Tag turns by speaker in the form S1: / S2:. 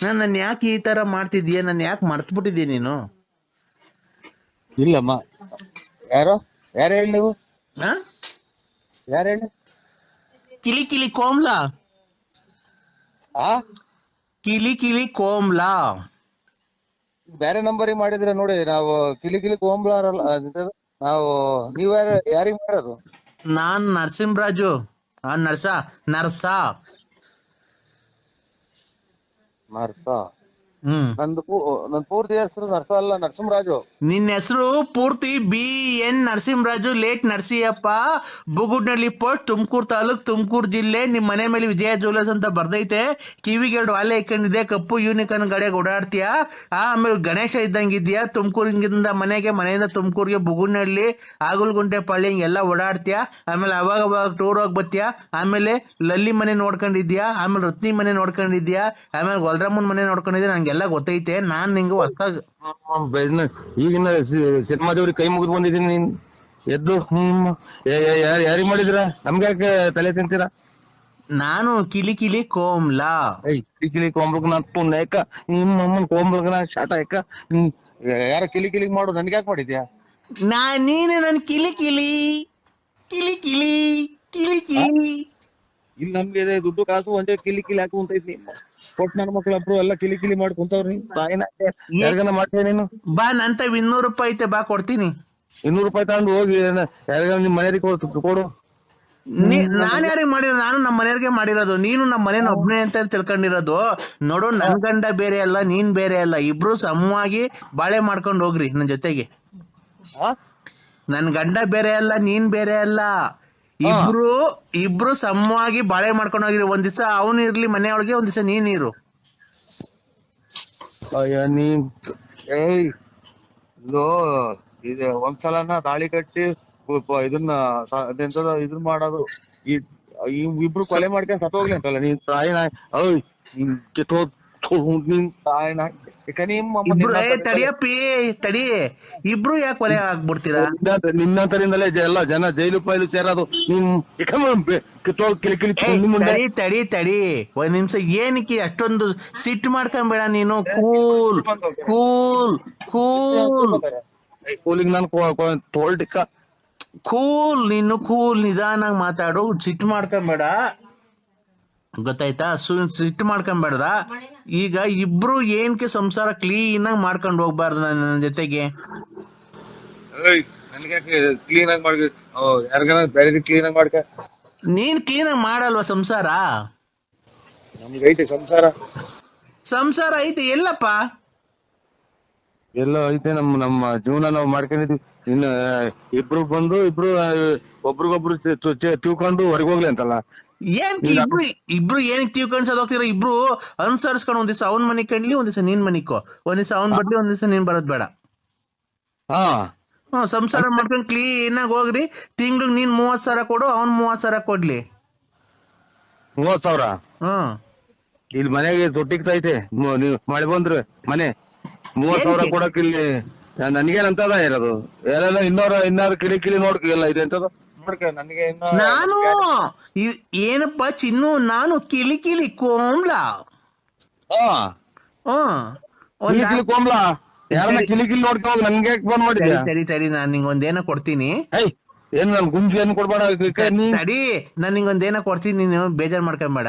S1: ನನ್ನ ಯಾಕೆ ಈ ತರ ಮಾಡ್ತಿದೀಯ? ನನ್ನ ಯಾಕೆ ಮರ್ತು ಬಿಟ್ಟಿದೀಯ ನೀನು?
S2: ಇಲ್ಲಮ್ಮ. ಯಾರು ಯಾರು ಹೇಳಿ ನೀವು?
S1: ಆ?
S2: ಯಾರು ಹೇಳಿ?
S1: ಕಿಲಿ ಕಿಲಿ ಕೋಮ್ಲಾ.
S2: ಆ
S1: ಕಿಲಿ ಕಿಲಿ ಕೋಮ್ಲಾ.
S2: ಬೇರೆ ನಂಬರಿಗೆ ಮಾಡಿದ್ರೆ ನೋಡಿ. ನಾವು ಕಿಲಿ ಕಿಲಿ ಕೋಂಬ್ಲಾರಲ್ಲ ನಾವು. ನೀವ್ ಯಾರಿಗ್ ಮಾಡೋದು?
S1: ನಾನ್ ನರಸಿಂಹರಾಜು. ನರ್ಸ ನರ್ಸ.
S2: ನರ್ಸ.
S1: ಹ್ಮ್.
S2: ನನ್ ಪೂರ್ತಿ ಹೆಸರು ನರ್ಸ ಅಲ್ಲ, ನರಸಿಂಹರಾಜು.
S1: ನಿನ್ನ ಹೆಸರು ಪೂರ್ತಿ BN Narasimharaju, late Narasiyappa, Bugudnalli post, Tumakuru taluk, Tumakuru ಜಿಲ್ಲೆ. ನಿಮ್ ಮನೆ ಮೇಲೆ ವಿಜಯ ಜ್ಯುವೆಲರ್ಸ್ ಅಂತ ಬರ್ದೈತೆ. ಕಿವಿಗೆ 2 ವಾಲೆ ಇಕ್ಕೊಂಡಿದೆ, ಕಪ್ಪು ಯೂನಿಕಾರ್ನ್ ಗಾಡಿಯಾಗ ಓಡಾಡ್ತೀಯ. ಆಮೇಲೆ ಗಣೇಶ ಇದ್ದಂಗಿದ್ಯಾ. ತುಮಕೂರಿಂದ ಮನೆಯಿಂದ ತುಮಕೂರಿಗೆ ಬುಗುಡ್ನಳ್ಳಿ, ಆಗುಲ್ಗುಂಟೆ ಪಳ್ಳಿ ಹಿಂಗೆಲ್ಲ ಓಡಾಡ್ತೀಯ. ಆಮೇಲೆ ಅವಾಗ ಟೂರ್ ಹೋಗಿ ಬರ್ತೀಯ. ಆಮೇಲೆ ಲಲ್ಲಿ ಮನೆ ನೋಡ್ಕೊಂಡಿದ್ಯಾ, ಆಮೇಲೆ ರತ್ನಿ ಮನೆ ನೋಡ್ಕೊಂಡಿದ್ಯಾ, ಆಮೇಲೆ ಗೊಲ್ರಮ್ಮನ್ ಮನೆ ನೋಡ್ಕೊಂಡಿದ್ಯಾ. ನಂಗೆಲ್ಲ ಗೊತ್ತೈತೆ. ನಾನ್ ನಿಂಗೆ ಹೊಸ
S2: ಈಗಿನ ಸಿನಿಮಾದವ್ರಿಗೆ ಕೈ ಮುಗಿದು ಬಂದಿದ್ದೀನಿ. ನೀನ್ ಎದ್ದು ಯಾರಿಗ್ ಮಾಡಿದ್ರ? ನಮ್ಗೆ ಯಾಕೆ ತಲೆ ತಿಂತೀರಾ?
S1: ನಾನು ಕಿಲಿ ಕಿಲಿ ಕೋಮ್ಲಾ.
S2: ಕಿಲಿ ಕಿಲಿ ಕೋಂಬ್ಲಕ್ ನಾನ್ ಪುಣ್ಯಕ ನಿಮ್ಮಮ್ಮನ್ ಕೋಂಬ್ಲಕ್ ನಾ ಶಾಟ ಯಾಕ? ಯಾರ ಕಿಲಿ ಕಿಲಿ ಮಾಡು, ನನ್ಗೆ ಯಾಕೆ ಮಾಡಿದ್ಯಾ?
S1: ನೀನು ನನ್ ಕಿಲಿ ಕಿಲಿ ಕಿಲಿ ಕಿಲಿ ಕಿಲಿ ಕಿಲಿ.
S2: ಇಲ್ಲಿ ನಮ್ಗೆ ದುಡ್ಡು ಕಾಸು ಒಂದೇ ಕಿಲಿ ಕಿಲಿ ಹಾಕು ಅಂತ ಇದ್ನಿ. ಕೊಟ್ ನನ್ನ ಮಕ್ಳೊಬ್ರು ಎಲ್ಲ ಕಿಲಿ ಕಿಲಿ ಮಾಡಿ ಕುಂತವ್ರಿ. ತಾಯಿನ ಯಾರಿಗಾನ ಮಾಡ್ತೀಯ ನೀನು?
S1: ಬಾ, ನಂತ 200 ರೂಪಾಯಿ ಐತೆ, ಬಾ ಕೊಡ್ತೀನಿ.
S2: 200 ರೂಪಾಯಿ ತಗೊಂಡು ಹೋಗಿ ಯಾರಿಗಾನ ನಿಮ್ ಮನೆಯವ್ರಿಗೆ ಕೊಡು.
S1: ನಾನ್ ಯಾರಿಗೆ ಮಾಡಿರೋದು? ನಾನು ನಮ್ಮ ಮನೆಯವ್ರಿಗೆ ಮಾಡಿರೋದು. ನೀನು ನಮ್ಮ ಮನೇನ ಒಬ್ನೇ ಅಂತ ತಿಳ್ಕೊಂಡಿರೋದು. ನೋಡು, ನನ್ ಗಂಡ ಬೇರೆ ಅಲ್ಲ, ನೀನ್ ಬೇರೆ ಅಲ್ಲ. ಇಬ್ರು ಸಮವಾಗಿ ಬಾಳೆ ಮಾಡ್ಕೊಂಡು ಹೋಗ್ರಿ ನನ್ ಜೊತೆಗೆ. ನನ್ ಗಂಡ ಬೇರೆ ಅಲ್ಲ, ನೀನ್ ಬೇರೆ ಅಲ್ಲ. ಇಬ್ರು ಸಮವಾಗಿ ಬಾಳೆ ಮಾಡ್ಕೊಂಡು ಹೋಗಿರಿ. ಒಂದ್ ದಿವಸ ಅವನು ಇರ್ಲಿ ಮನೆಯೊಳಗೆ, ಒಂದ್ ದಿವಸ ನೀನ್ ಇರು.
S2: ಅಯ್ಯ ನೀನ್ ಇದು ಒಂದ್ಸಲನ ತಾಳಿ ಕಟ್ಟಿ ಇದನ್ನ ಇದನ್ನ ಮಾಡೋದು. ಇಬ್ರು ಕೊಲೆ ಮಾಡ್ಕೊಂಡ್ ಸತ್ತೋಗ್ಲಿ ಅಂತಲ್ಲ ನೀನ್ ತಾಯಿನ. ನಿನ್ ತಾಯಿನ
S1: ತಡಿಯಪ್ಪಿ ತಡಿ. ಇಬ್ರು ಯಾಕೆ ಕೊಲೆ ಆಗ್ಬಿಡ್ತೀರಾ?
S2: ನಿನ್ನಂತರಿಂದಲೇ ಎಲ್ಲ ಜನ ಜೈಲು ಪೈಲು ಸೇರೋದು.
S1: ತಡಿ ತಡಿ ತಡಿ ಒಂದ್ ನಿಮಿಷ. ಏನಕ್ಕೆ ಅಷ್ಟೊಂದು ಸಿಟ್ಟು ಮಾಡ್ಕೊಂಬೇಡ ನೀನು. ಕೂಲ್ ಕೂಲ್ ಕೂಲ್
S2: ಕೂಲಿಂಗ್ ನಾನು ತೋಲ್ಟಿಕ್ಕ
S1: ಕೂಲ್. ನೀನು ಕೂಲ್, ನಿಧಾನಾಗ್ ಮಾತಾಡು. ಸಿಟ್ಟು ಮಾಡ್ಕೊಂಬೇಡ, ಗೊತ್ತಾಯ್ತಾ? ಸಿಟ್ಟು ಮಾಡ್ಕೊಂಬೇಡ್ದ. ಈಗ ಇಬ್ರು ಏನಕ್ಕೆ ಸಂಸಾರ ಕ್ಲೀನ್ ಆಗಿ ಮಾಡ್ಕೊಂಡು ಹೋಗ್ಬಾರ್ದು ನನ್ನ ಜೊತೆಗೆ?
S2: ಕ್ಲೀನ್ ಆಗಿ ಮಾಡಿ ಯಾರಿಗಾನ ಬೇರೆ ಕ್ಲೀನ್ ಆಗಿ ಮಾಡ್ಕ.
S1: ನೀನ್ ಕ್ಲೀನ್ ಆಗಿ ಮಾಡಲ್ವಾ ಸಂಸಾರ?
S2: ನಮ್ಗೆ ಐತೆ
S1: ಸಂಸಾರ ಐತೆ. ಎಲ್ಲಪ್ಪ?
S2: ಎಲ್ಲ ಐತೆ. ನಮ್ಮ ಜೀವನ ನಾವು ಮಾಡ್ಕೊಂಡಿದ್ವಿ. ಇನ್ನು ಇಬ್ರು ಒಬ್ರಿಗೊಬ್ರು ತಿಳ್ಕೊಂಡು ಹೊರಗೆ ಹೋಗ್ಲಿ ಅಂತಲ್ಲ.
S1: ಇಬ್ರು ಏನಕ್ಕೆ ತಿಳ್ಕೊಂಡ್ ಸದೋಗ್ತಿರೋ? ಇಬ್ರು ಅನುಸರಿಸ್ಕೊಂಡು ಒಂದ್ ದಿವಸ ಅವ್ನ್ ಮನಿ ಕಣ್ಲಿ, ಒಂದ್ ದಿವಸ ನೀನ್ ಮನಿಕೋ. ಒಂದ್ ದಿವಸ ಅವ್ನ್ ಬರ್ಲಿ, ಒಂದ್ ದಿವಸ ನೀನ್ ಬರೋದ್ ಬೇಡ. ಸಂಸಾರ ಮಾಡ್ಕೊಂಡು ಕ್ಲೀನ್ ಆಗಿ ಹೋಗ್ರಿ. ತಿಂಗ್ಳಿಗೆ ನೀನ್ 30,000 ಕೊಡು, ಅವ್ನ್ 30,000 ಕೊಡ್ಲಿ.
S2: 30,000? ಇಲ್ಲಿ ಮನೆಗೆ ತೊಟ್ಟಿಗ್ತೈತೆ. ನೀವು ಮಳೆ ಬಂದ್ರೆ ಮನೆ 30,000 ಕೊಡಕ್ ಇಲ್ಲಿ ನನ್ಗೇನಂತದ ಇರೋದು? ಎಲ್ಲ ಇನ್ನಾರು ಕಿಳಿ ನೋಡ್ಕಿಲ್ಲ ಇದೆ ಅಂತದ.
S1: ನಾನು ಏನಪ್ಪಾ ಚಿನ್ನು, ನಾನು ಕಿಲಿ ಕಿಲಿ ಕೋಮ್ಲಾ.
S2: ಕೋಮ್ಲಾ ಯಾರನ್ನ ಕಿಲಿ ನೋಡ್ಕೊ ನನ್ಗೆ ಫೋನ್ ಮಾಡಿದ್ಯಾ?
S1: ತಡಿ, ನಾನ್ ನಿಂಗೊಂದೇನೋ ಕೊಡ್ತೀನಿ.
S2: ಏನ್ ನನ್ ಗುಂಜಿ ಏನ್ ಕೊಡ್ಬೇಡ.
S1: ತಡಿ, ನಾನ್ ನಿಂಗೊಂದೇನೋ ಕೊಡ್ತೀನಿ, ನೀನು ಬೇಜಾರ್ ಮಾಡ್ಕೊಂಬೇಡ.